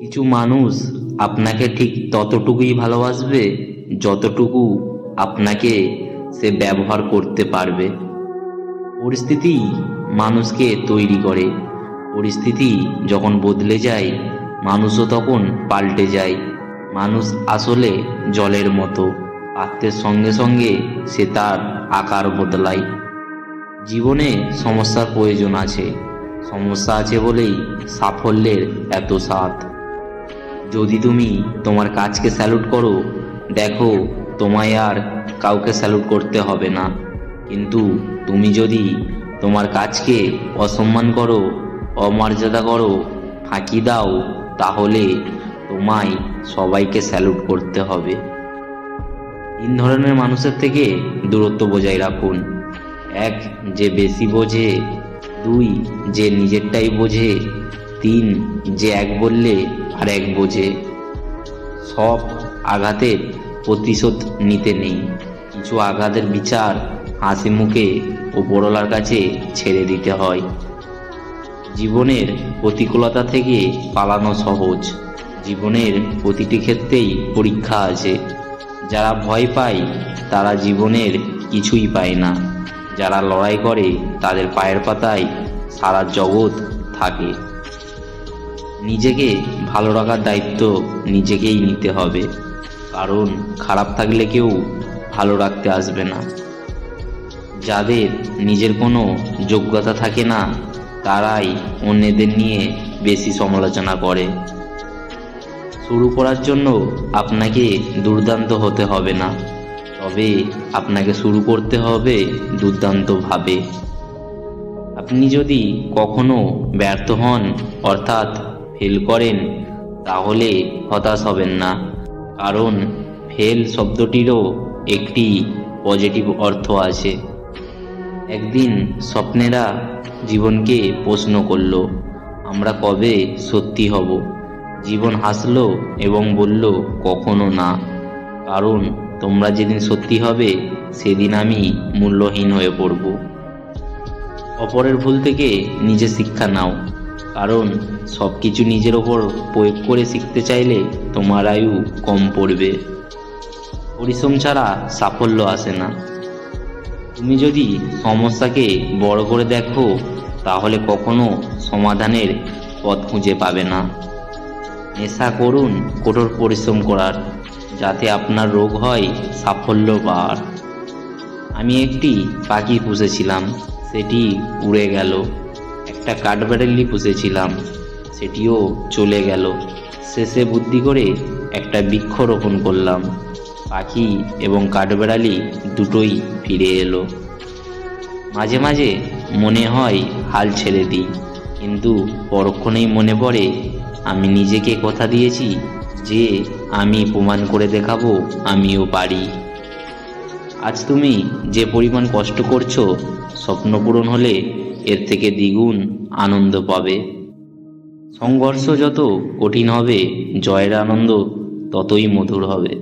কিছু মানুষ আপনাকে ঠিক ততটুকুই ভালোবাসবে যতটুকু আপনাকে সে ব্যবহার করতে পারবে। পরিস্থিতি মানুষকে তৈরি করে। পরিস্থিতি যখন বদলে যায়, মানুষও তখন পাল্টে যায়। মানুষ আসলে জলের মতো, পাত্রের সঙ্গে সঙ্গে সে তার আকার বদলায়। জীবনে সমস্যার প্রয়োজন আছে, সমস্যা আছে বলেই সাফল্যের এত স্বাদ। যদি তুমি তোমার কাজকে স্যালুট করো, দেখো তোমায় আর কাউকে স্যালুট করতে হবে না। কিন্তু তুমি যদি তোমার কাজকে অসম্মান করো, অমর্যাদা করো, ফাঁকি দাও, তাহলে তোমায় সবাইকে স্যালুট করতে হবে। 3 ধরনের মানুষের থেকে দূরত্ব বজায় রাখুন। 1, যে বেশি বোঝে। 2, যে নিজেরটাই বোঝে। 3, যে এক বললে আর এক বোঝে। সব আঘাতের প্রতিশোধ নিতে নেই। কিছু আঘাতের বিচার হাসি মুখে ওপরওয়ালার কাছে ছেড়ে দিতে হয়। জীবনের প্রতিকূলতা থেকে পালানো সহজ। জীবনের প্রতিটি ক্ষেত্রেই পরীক্ষা আছে। যারা ভয় পায় তারা জীবনের কিছুই পায় না। যারা লড়াই করে তাদের পায়ের পাতায় সারা জগৎ থাকে। নিজেকে ভালো রাখার দায়িত্ব নিজেকেই নিতে হবে, কারণ খারাপ থাকলে কেউ ভালো রাখতে আসবে না। যাদের নিজের কোনো যোগ্যতা থাকে না, তারাই অন্যদের নিয়ে বেশি সমালোচনা করে। শুরু করার জন্য আপনাকে দুর্দান্ত হতে হবে না, তবে আপনাকে শুরু করতে হবে দুর্দান্তভাবে। আপনি যদি কখনো ব্যর্থ হন, অর্থাৎ ফেল করেন, তাহলে হতাশ হবেন না, কারণ ফেল শব্দটিরও একটি পজিটিভ অর্থ আছে। একদিন স্বপ্নেরা জীবনকে প্রশ্ন করল, আমরা কবে সত্যি হব? জীবন হাসলো এবং বলল, কখনো না, কারণ তোমরা যেদিন সত্যি হবে সেদিন আমি মূল্যহীন হয়ে পড়ব। অপরের ভুল থেকে নিজে শিক্ষা নাও, কারণ সব কিছু নিজের ওপর প্রয়োগ করে শিখতে চাইলে তোমার আয়ু কম পড়বে। পরিশ্রম ছাড়া সাফল্য আসে না। তুমি যদি সমস্যাকে বড় করে দেখো, তাহলে কখনো সমাধানের পথ খুঁজে পাবে না। নেশা করুন কঠোর পরিশ্রম করার, যাতে আপনার রোগ হয় সাফল্য পাওয়ার। আমি একটি পাখি পুষেছিলাম, সেটি উড়ে গেল। একটা কাঠবিড়ালি পুষেছিলাম, সেটিও চলে গেল। শেষে বুদ্ধি করে একটা বৃক্ষ রোপণ করলাম। পাখি এবং কাঠবিড়ালি দুটোই ফিরে এলো। মাঝে মাঝে মনে হয় হাল ছেড়ে দিই, কিন্তু পরক্ষণেই মনে পড়ে আমি নিজেকে কথা দিয়েছি যে আমি প্রমাণ করে দেখাবো আমিও পারি। আজ তুমি যে পরিমাণ কষ্ট করছো, স্বপ্ন পূরণ হলে এর থেকে দ্বিগুণ আনন্দ পাবে। সংঘর্ষ যত কঠিন হবে, জয়ের আনন্দ ততই মধুর হবে।